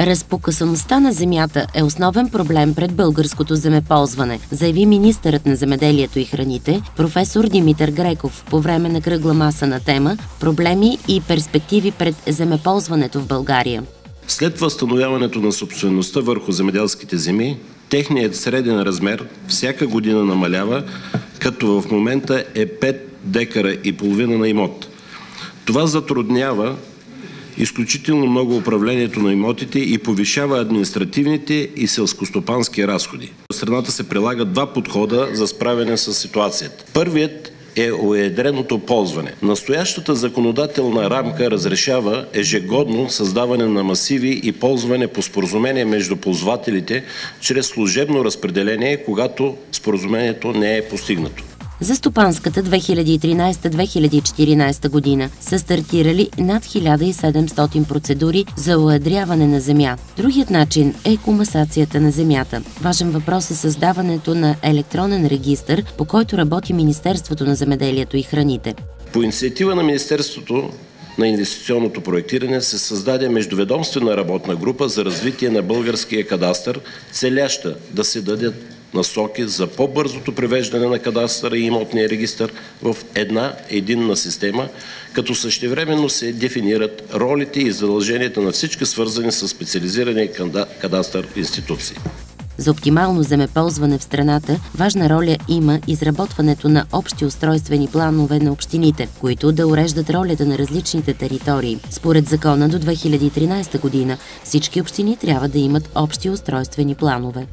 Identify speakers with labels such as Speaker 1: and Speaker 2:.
Speaker 1: Разпокъсаността на земята е основен проблем пред българското земеползване, заяви министърът на земеделието и храните професор Димитър Греков по време на кръгла маса на тема „Проблеми и перспективи пред земеползването в България“.
Speaker 2: След възстановяването на собствеността върху земеделските земи, техният среден размер всяка година намалява, като в момента е 5 декара и половина на имот. Това затруднява изключително много управлението на имотите и повишава административните и селскостопански разходи. В страната се прилагат два подхода за справяне с ситуацията. Първият е уедреното ползване. Настоящата законодателна рамка разрешава ежегодно създаване на масиви и ползване по споразумение между ползвателите чрез служебно разпределение, когато споразумението не е постигнато.
Speaker 1: За стопанската 2013-2014 година са стартирали над 1700 процедури за уедряване на земя. Другият начин е комасацията на земята. Важен въпрос е създаването на електронен регистър, по който работи Министерството на земеделието и храните.
Speaker 2: По инициатива на Министерството на инвестиционното проектиране се създаде междуведомствена работна група за развитие на българския кадастър, целяща да се дадат насоки за по-бързото привеждане на кадастъра и имотния регистър в една единна система, като същевременно се дефинират ролите и задълженията на всички свързани с специализирания кадастър институции.
Speaker 1: За оптимално земеползване в страната важна роля има изработването на общи устройствени планове на общините, които да уреждат ролята на различните територии. Според закона до 2013 година всички общини трябва да имат общи устройствени планове.